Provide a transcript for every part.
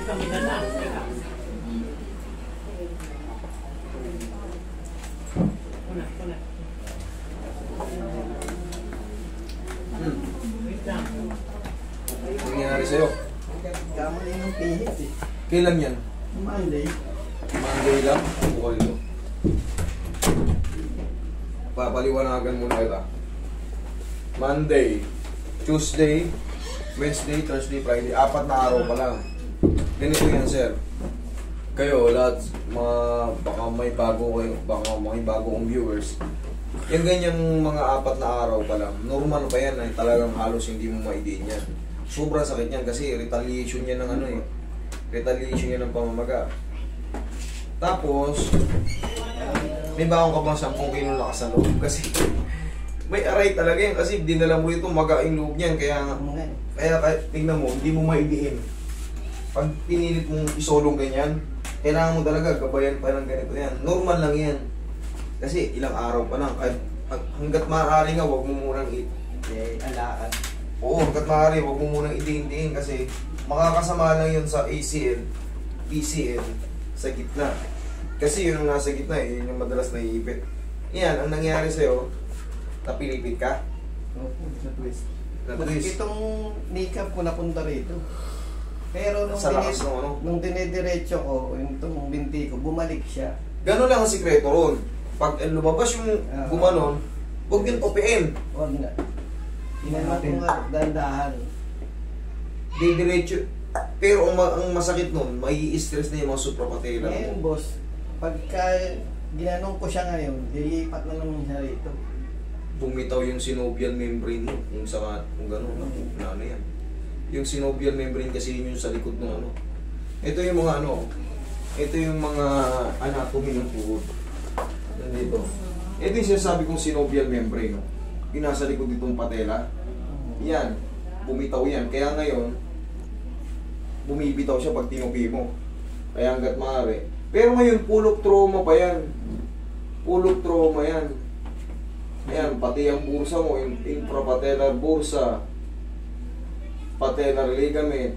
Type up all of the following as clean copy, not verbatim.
Nangyari sa'yo? Kamali ng pihit eh. Kailan yan? Monday. Monday lang? Bukal nyo. Papaliwanagan muna kita. Monday, Tuesday, Wednesday, Thursday, Friday. 4 na araw pa lang. Ganito yan, sir. Kayo, lahat, baka may bago kayo, baka may bago kong viewers. Yung ganyang mga 4 na araw pa lang, normal pa yan, ay talagang halos hindi mo maidiin yan. Sobrang sakit yan kasi retaliation yan ng ano eh. Retaliation yan ng pamamaga. Tapos, may baong ka bang 10 kilo lakas sa loob kasi may aray talaga yan kasi dinala mo ito magaing loob niyan kaya tingnan mo, hindi mo maidiin. Pag pinilit mong isolong ganyan, kailangan mo talaga gabayan pa ng ganito yan. Normal lang yan. Kasi ilang araw pa lang. Hanggat maaari nga, huwag mo munang Alakad. Oo, hanggat maaari, huwag mo munang idiin-diin kasi makakasama lang yun sa ACL, PCL, sa gitna. Kasi yun ang nasa gitna eh, yun yung madalas naiipit. Yan, ang nangyari sa'yo, napilipit ka. Opo, na-twist. Na-twist. Itong makeup ko napunta rito. Pero nung dinidiretso ko, yung binti ko, bumalik siya. Gano'n lang ang sikreto ron. Pag lumabas yung gumanon, huwag yung topiin. Huwag na. Hinanap ko nga, dandahan. Didiretso. Pero ang masakit nun, may stress na yung mga suprapatela. Ngayon, boss, pagka ginanong ko siya ngayon, lilipat na naman siya rito. Bumitaw yung synovial membrane mo, yung sa, kung gano'n, ano yan. Yung synovial membrane kasi yun yung sa likod ng ano. Ito yung mga ano, ito yung mga anatomy ng tuhod. Nandito. Ito yung sinasabi kong synovial membrane, no? Yung nasa likod ditong patela. Yan, bumitaw yan. Kaya ngayon, bumibitaw siya pag tinupi mo. Kaya hanggat maaari. Pero ngayon, full of trauma pa yan. Full of trauma yan. Ayan, pati ang bursa mo, infrapatellar bursa, patellar ligament,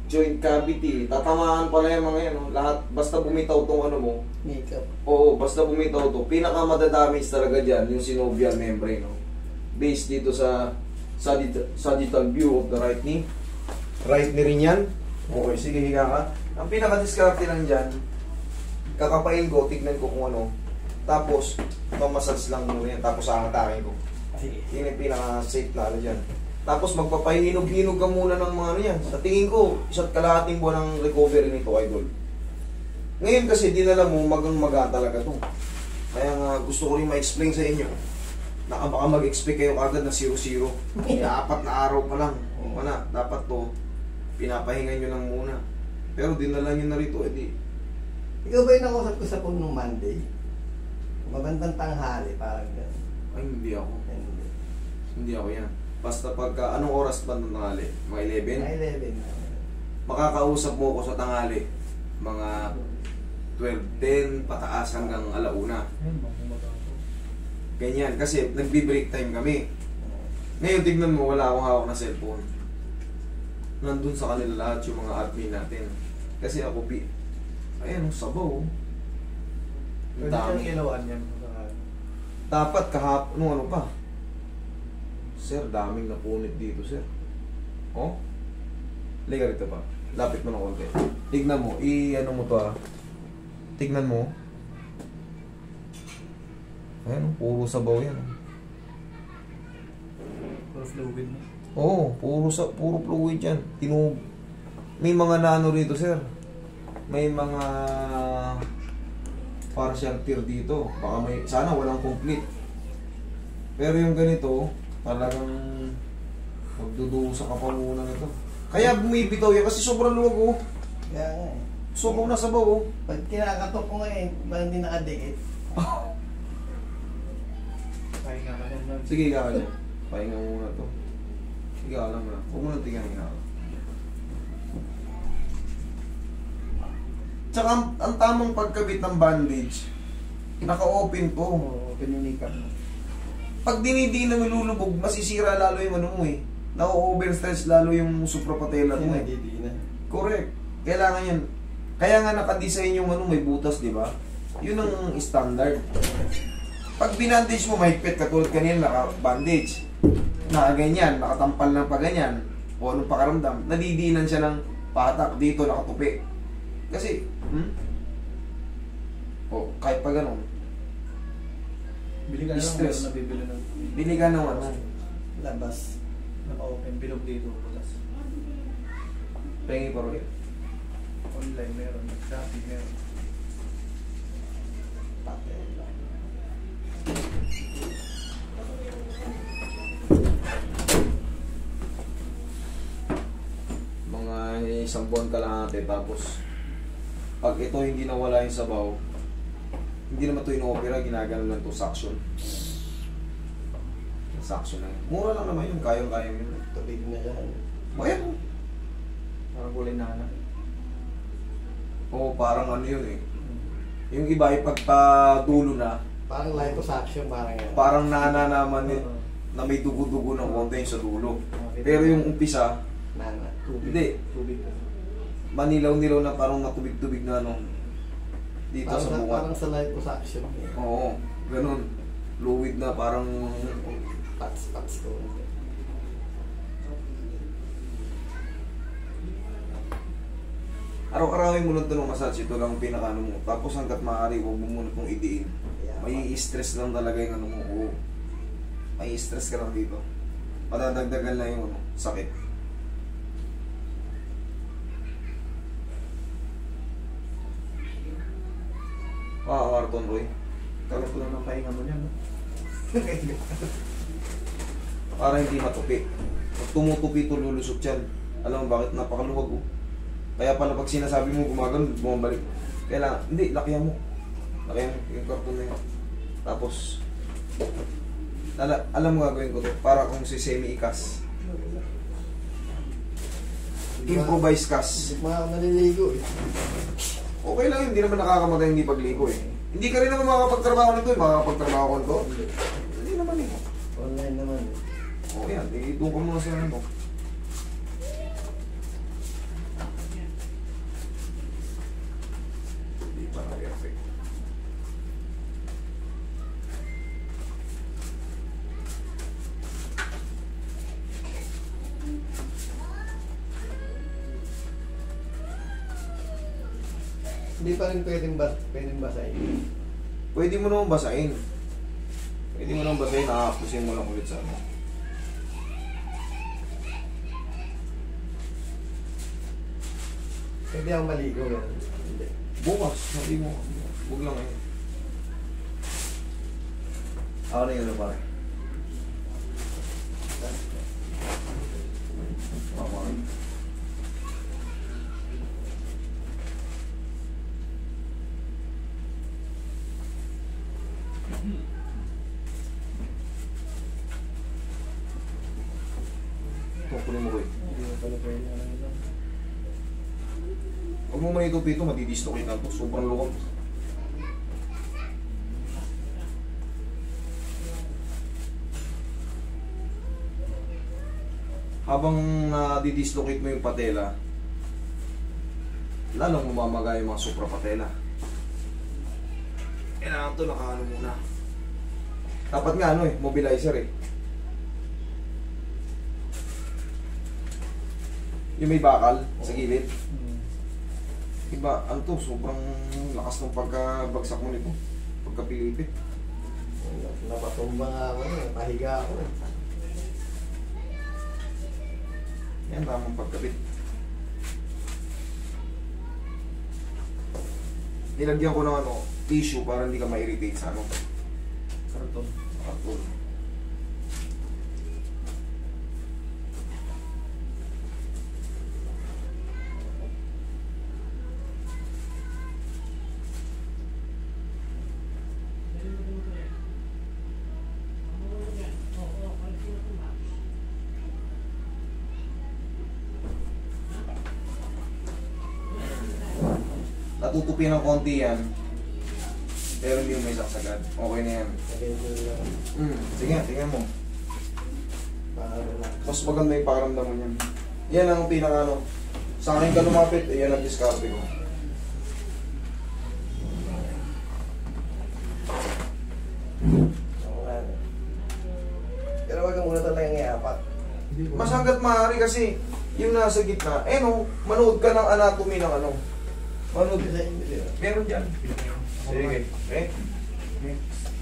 joint cavity, tatamaan pala yung mga yan, no? Lahat, basta bumitaw tong ano mo, Makeup. oo, basta bumitaw to, pinakamadadamage talaga dyan, yung synovial membrane, no? Based dito sa sagittal view of the right knee. Right knee rin yan. Okay, sige, higa ka. Ang pinaka-discarte lang dyan, kakapain ko, tignan ko kung ano, tapos, mamasage lang muna yan, tapos aangatake ko. Sige. Yun yung pinaka-safe na ano dyan. Tapos magpapahinog-hinog ka muna ng mga ano yan. Sa tingin ko, 1.5 buwan ng recovery nito, idol. Ngayon kasi, dinala mo, magang-maga talaga to. Kaya nga, gusto ko rin ma-explain sa inyo. Baka mag-expect kayo agad na 0-0. 4 na araw pa lang. O na, dapat to, pinapahinga nyo lang muna. Pero dinala nyo na rito, edi. Ikaw ba yung nakausap ko sa phone nung Monday? Magandang tanghali, parang gano'n. Ay, hindi ako. Hindi. Hindi ako yan. Basta pagka, anong oras ba ng tanghali? Mga 11? 11. Makakausap mo ako sa tanghali. Mga 12:10 pataas hanggang 1:00. Ganyan. Kasi nagbi-break time kami. Ngayon, tignan mo, wala akong hawak na cellphone. Nandun sa kanila lahat yung mga admin natin. Kasi ako, ayan, sabaw. Pwede kang ilawan yan. Dapat kahapon, ano pa? Sir, daming napunit dito, sir. Oh? Liga rito pa. Lapit mo ng konti. Tignan mo, ano mo to ah. Tignan mo. Ayan, puro sabaw yan. Puro fluid mo. Oo, puro fluid yan. May mga naano rito, sir. May mga partial tear dito. Baka may, sana walang complete. Pero yung ganito, talagang magdudusa ka pa muna nito. Kaya bumibitaw yan kasi sobrang luwag oh. Kaya nga eh. Sobrang nasa baw oh. Pag kinakatok ko ngayon, parang hindi nakadikit. Pahinga ka lang. Sige, higa ka dyan. Pahinga muna to. Higa ka lang muna. Huwag mo nang tingnan, higa ka. Tsaka ang tamang pagkabit ng bandage, naka-open to. Oo, pinunikap mo. Pag dinidiin na nilulubog, masisira lalo yung ano mo eh. Na-overstress lalo yung suprapatella mo. Hindi na. Correct. Kailangan yan. Kaya nga nakadesign yung ano, may butas, di ba? Yun ang standard. Pag binandage mo, mahigpit, katulad kanina, naka-bandage. Nakaganyan, nakatampal ng paganyan, o anong pakaramdam, nadidiinan siya ng patak dito, nakatupi. Kasi, o, kahit pa ganun, Bili ka na lang, stress. meron na bibili ng bili ka ng ano, Labas. naka-open, bilog dito, bukas. pengi pa rin. Online meron, nag-shopping meron. Patela. Mga isang buwan ka lang ate, tapos pag ito hindi nawala yung sabaw, hindi naman ito in-opera, ginagano lang ito suction. Suction na yun. Mura lang naman yun, kayang-kaya yun. Tubig na yan. Bayan mo. Parang kulay na na. Oo, parang ano yun eh. Yung iba ay pagpa-dulo na, Parang liposuction, parang yan. parang nana naman yun, na may dugo-dugo ng konti yung sa dulo. Pero yung umpisa, Nana. Tubig. hindi. Tubig. Manilaw-nilaw na parang natubig-tubig na ano. Dito Parang sa bunga. parang sa liposuction. Oo, ganun. Fluid na parang Pats ko. araw-arawin mo lang ito ng massage. Ito lang ang pinakano mo. Tapos hanggat maaari, huwag mo muna itong idiin. May stress lang talaga yung ano mo. Oo. May stress ka lang dito. Padadagdagan lang yung ano, sakit. Arton Roy. Tagal ko lang ng pahinga mo niyan, no? Para hindi matupi. Pag tumutupi ito, lulusot yan. Alam mo bakit? Napakaluwag oh. Kaya pala pag sinasabi mo gumagano, bumabalik. Kailangan, hindi, lakihan mo. Lakihan mo yung karton na yun. Tapos, alam mo gagawin ko to, para kung si semi-ikas. Improvise cast. Hindi pa ako naliligo eh. Okay lang yun, hindi naman nakakamatay hindi pagligo eh. Hindi ka rin naman makakapagtrabaho nito eh, makakapagtrabaho ko nito. Hindi naman eh. Online naman eh. O yan, doon ka muna sa ano. Hindi pa na perfect. Hindi pa rin pwedeng basahin. Pwede mo naman basahin. Pwede mo naman basahin, nakakapusin mo lang ulit sa ano. Pwede akong maligo yan. Hindi. Bukas, hindi mo. Huwag lang eh. Ako na yun na pare. Tungkulin mo ko eh. Hindi mo pala pwede na lang ito. Huwag mo maitupi ito, madidislocate na ito. Sobrang lukot. Habang didislocate mo yung patela, lalong mamamaga yung mga suprapatela. Kailangan ito nakaano muna. Dapat nga ano eh, mobilizer eh. Yung may bakal sa gilid. Iba, ano to, sobrang lakas ng pagkabagsak mo nito. Pagkapilipit. Napatumba nga ako eh. Pahiga ako eh. Yan, tamang pagkapit. Nilagyan ko ng ano, tissue para hindi ka ma-irritate sa ano. Karton. Karton. Natutupi ng konti yan. Pero hindi mo may saksagad. Okay na yan. Ganyan lang. Sige, tingnan mo. Para relax. Mas maganda yung pakiramdam mo niyan. Yan ang pinaka ano. Sa akin ka lumapit, yan ang diskarte ko. Pero wag ka muna talagang iapat. Mas hanggat maaari kasi yung nasa gitna, no, manood ka ng anatomy ng ano. Manood. Meron dyan. Sige. Okay. Next.